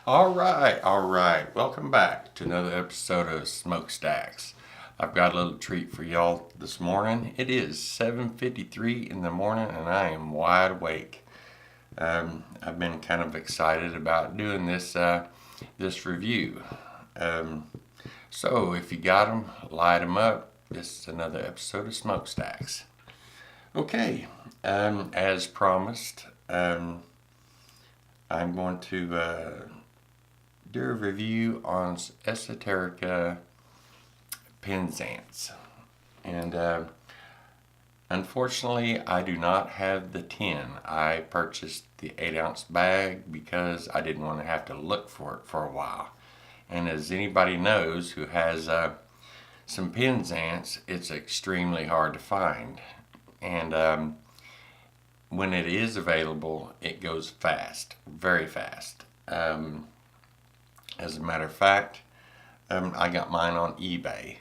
All right. Welcome back to another episode of Smokestacks. I've got a little treat for y'all this morning. It is 7:53 in the morning and I am wide awake. I've been kind of excited about doing this review. Um, so if you got them, light them up. This is another episode of Smokestacks. Okay, as promised, I'm going to do a review on esoterica penzance. And unfortunately, I do not have the tin. I purchased the 8-ounce bag because I didn't want to have to look for it for a while. And as anybody knows who has some penzance, it's extremely hard to find. And when it is available, it goes fast, very fast. As a matter of fact, I got mine on eBay.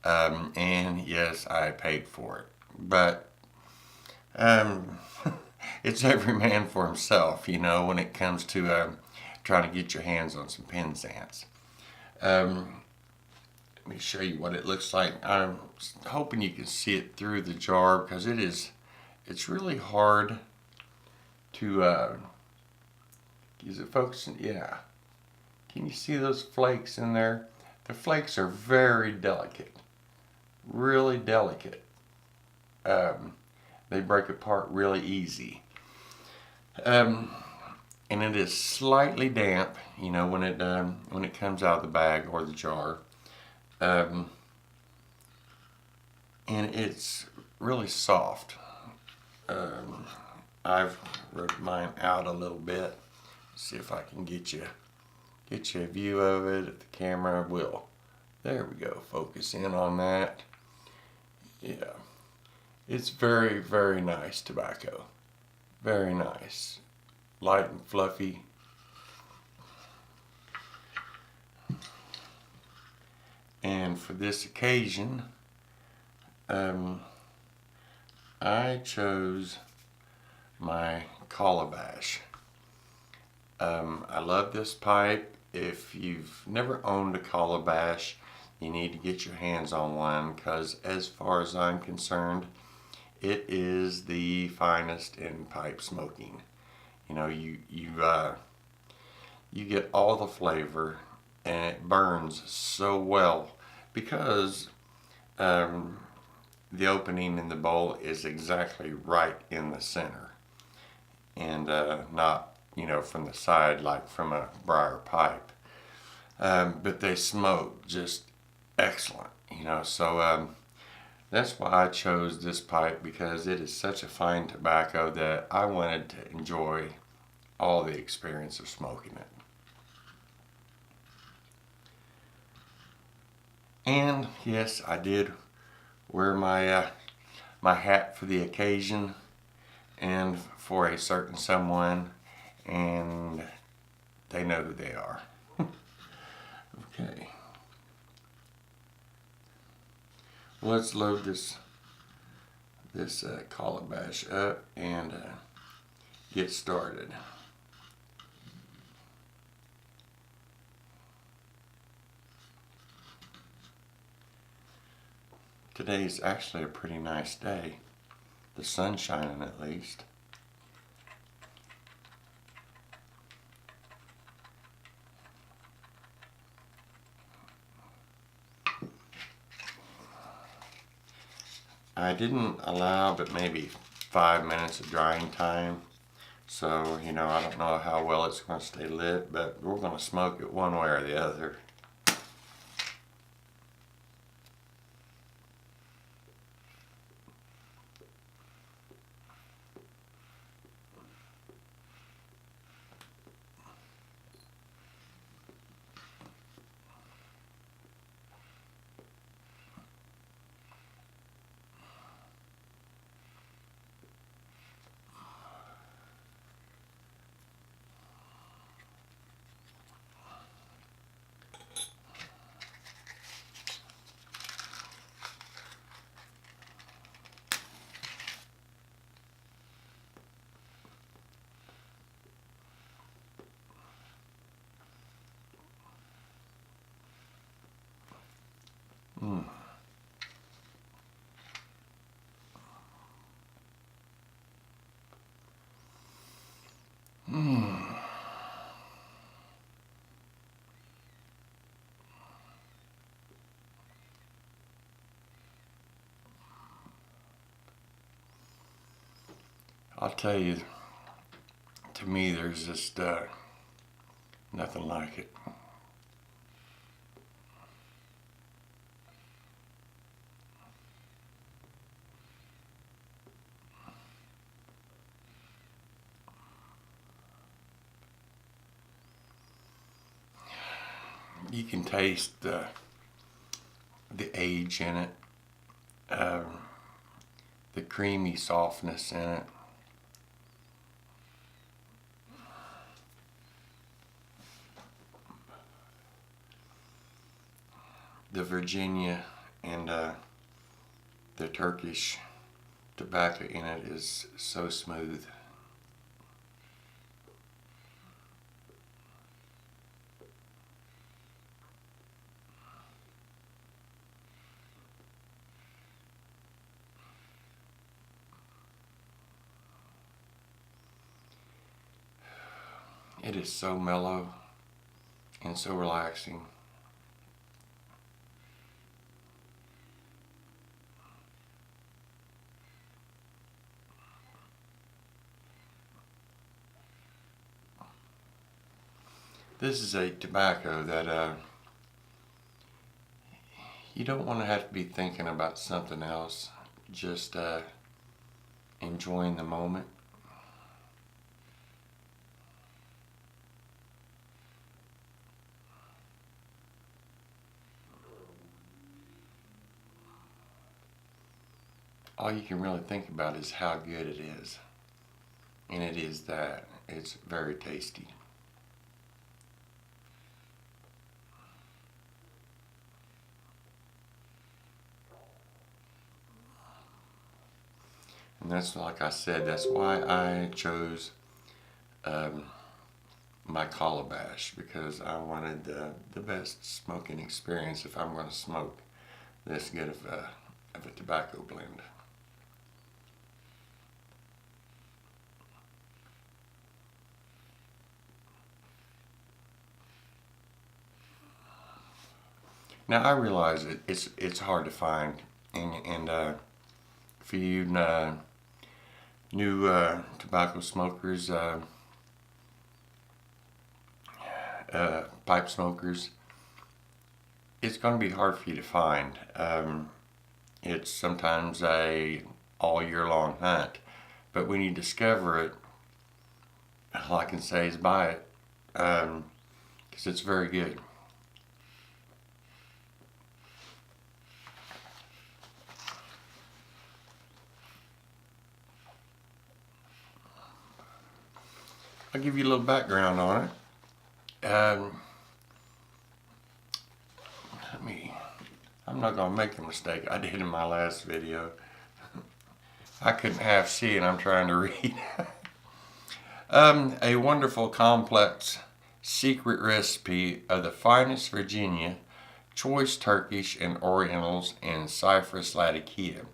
And yes, I paid for it. But um, it's every man for himself, when it comes to trying to get your hands on some penzance. Let me show you what it looks like. I'm hoping you can see it through the jar because it's really hard to, is it focusing? Yeah. Can you see those flakes in there? The flakes are very delicate, really delicate. They break apart really easy. And it is slightly damp, when it comes out of the bag or the jar. And it's really soft. I've rubbed mine out a little bit. See if I can get you a view of it. If the camera will. There we go. Focus in on that. Yeah. It's very, very nice tobacco. Very nice. Light and fluffy. And for this occasion, I chose my calabash. I love this pipe. If you've never owned a calabash, you need to get your hands on one because as far as I'm concerned, it is the finest in pipe smoking. You get all the flavor and it burns so well because the opening in the bowl is exactly right in the center and not from the side like from a briar pipe. But they smoke just excellent, so that's why I chose this pipe because it is such a fine tobacco that I wanted to enjoy all the experience of smoking it. And yes, I did wear my hat for the occasion and for a certain someone, and they know who they are. Okay. Let's load this calabash up and get started. Today's actually a pretty nice day. The sun's shining at least. I didn't allow but maybe 5 minutes of drying time. So, I don't know how well it's going to stay lit, but we're going to smoke it one way or the other. I'll tell you, to me, there's just nothing like it. You can taste the age in it, the creamy softness in it. The Virginia and the Turkish tobacco in it is so smooth. It is so mellow and so relaxing. This is a tobacco that you don't want to have to be thinking about something else, just enjoying the moment. All you can really think about is how good it is. And it is that. It's very tasty. And that's, like I said, that's why I chose my calabash, because I wanted the best smoking experience if I'm going to smoke this good of a tobacco blend. Now I realize it's hard to find, and for you new tobacco smokers, pipe smokers, it's going to be hard for you to find. It's sometimes a all year long hunt, but when you discover it, all I can say is buy it, because it's very good. I'll give you a little background on it. I'm not going to make the mistake I did in my last video. I couldn't half see and I'm trying to read. A wonderful, complex, secret recipe of the finest Virginia, choice Turkish and Orientals, and Cyprus Latakia.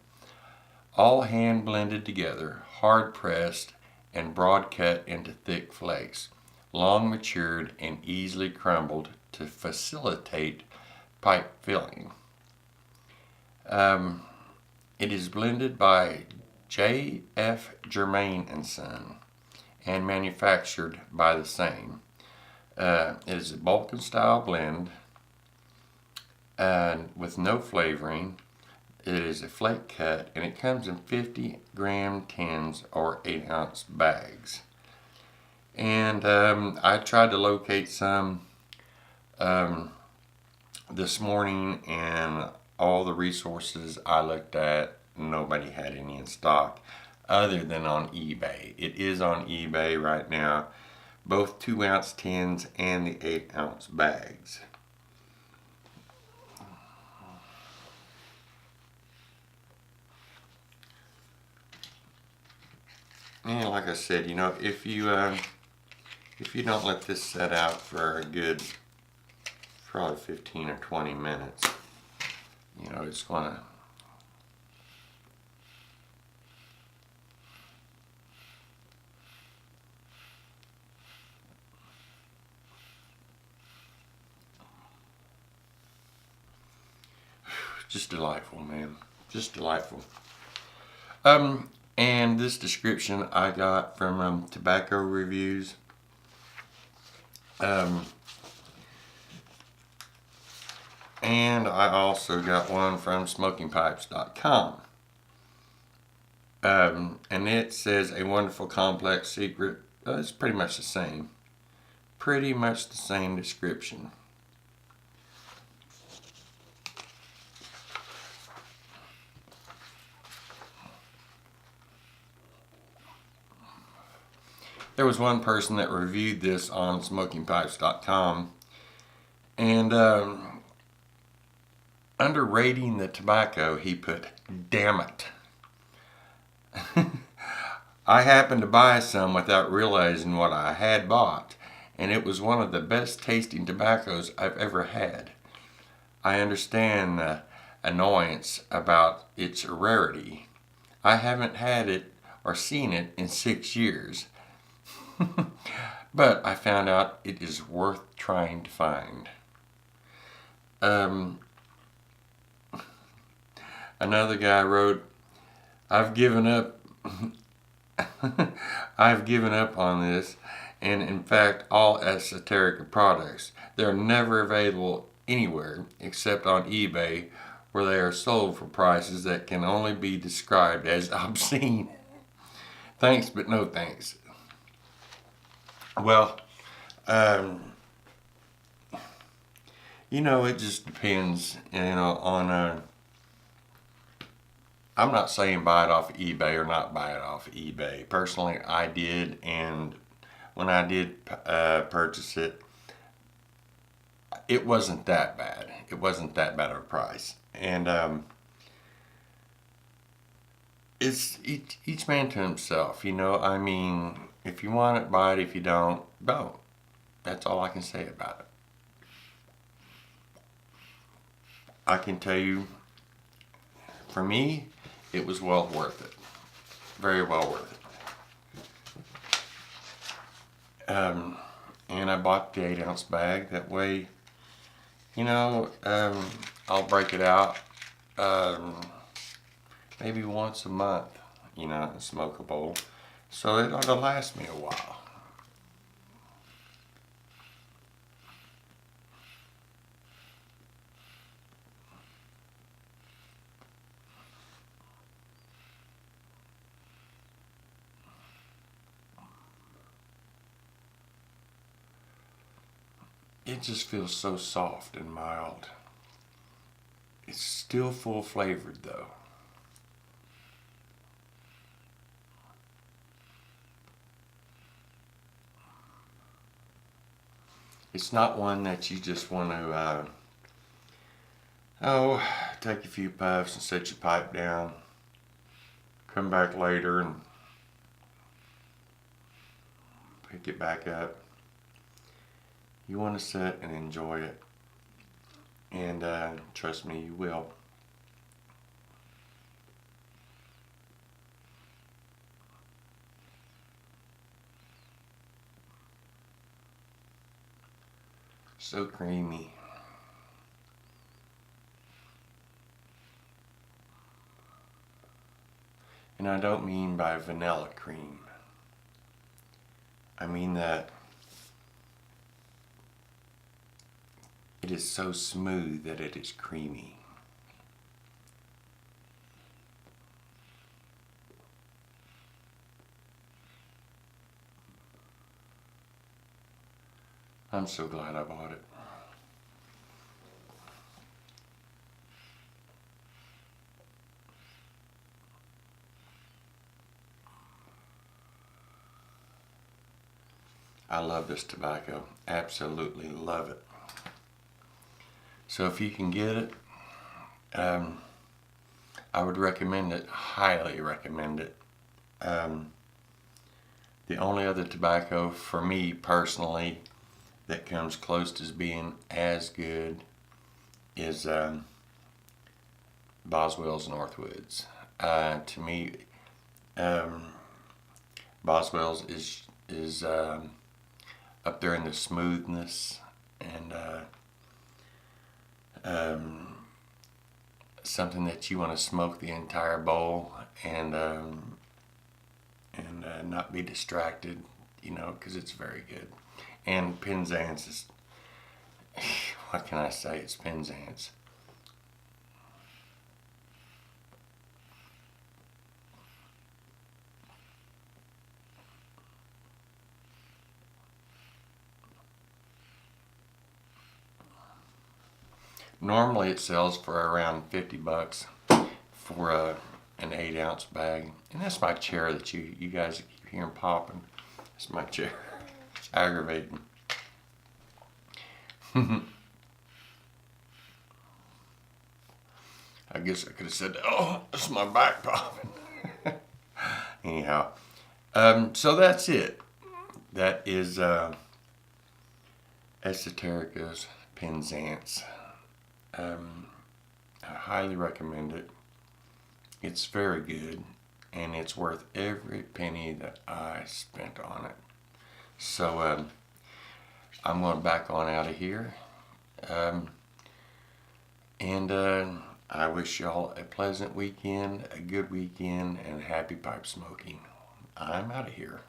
All hand blended together, hard pressed, and broad cut into thick flakes, long matured and easily crumbled to facilitate pipe filling. It is blended by J.F. Germain and Son and manufactured by the same. It is a Balkan style blend with no flavoring. It is a flake cut, and it comes in 50-gram tins or 8-ounce bags. And I tried to locate some this morning, and all the resources I looked at, nobody had any in stock other than on eBay. It is on eBay right now, both 2-ounce tins and the 8-ounce bags. And like I said, you know, if you don't let this set out for a good probably 15 or 20 minutes, you know, it's gonna just delightful, man. Just delightful. And this description I got from Tabacco Reviews. And I also got one from smokingpipes.com. And it says a wonderful complex secret. It's pretty much the same. Pretty much the same description. There was one person that reviewed this on smokingpipes.com, and under rating the tobacco, he put, "Damn it." I happened to buy some without realizing what I had bought, and it was one of the best tasting tobaccos I've ever had. I understand the annoyance about its rarity. I haven't had it or seen it in 6 years. But I found out it is worth trying to find. Another guy wrote, "I've given up I've given up on this, and in fact all esoterica products. They're never available anywhere except on eBay, where they are sold for prices that can only be described as obscene. Thanks, but no thanks." Well, it just depends, on, I'm not saying buy it off eBay or not buy it off eBay. Personally, I did, and when I did purchase it, it wasn't that bad. It wasn't that bad of a price. And it's each man to himself, I mean, if you want it, buy it. If you don't, don't. That's all I can say about it. I can tell you, for me, it was well worth it. Very well worth it. And I bought the 8-ounce bag. That way, I'll break it out maybe once a month, and smoke a bowl. So it'll last me a while. It just feels so soft and mild. It's still full flavored though. It's not one that you just want to, take a few puffs and set your pipe down, come back later and pick it back up. You want to sit and enjoy it, and trust me, you will. So creamy. And I don't mean by vanilla cream. I mean that it is so smooth that it is creamy. I'm so glad I bought it. I love this tobacco. Absolutely love it. So if you can get it, I would recommend it, highly recommend it. The only other tobacco for me personally that comes close to being as good is Boswell's Northwoods. To me, Boswell's is up there in the smoothness and something that you want to smoke the entire bowl, and and not be distracted, you know, because it's very good. And penzance is, what can I say? It's penzance. Normally it sells for around 50 bucks for an 8-ounce bag. And that's my chair that you guys keep hearing popping. That's my chair. It's aggravating. I guess I could have said, oh, that's my back popping. Anyhow, so that's it. That is Esoterica's Penzance. I highly recommend it. It's very good, and it's worth every penny that I spent on it. So I'm going to back on out of here. And I wish y'all a pleasant weekend, a good weekend, and happy pipe smoking. I'm out of here.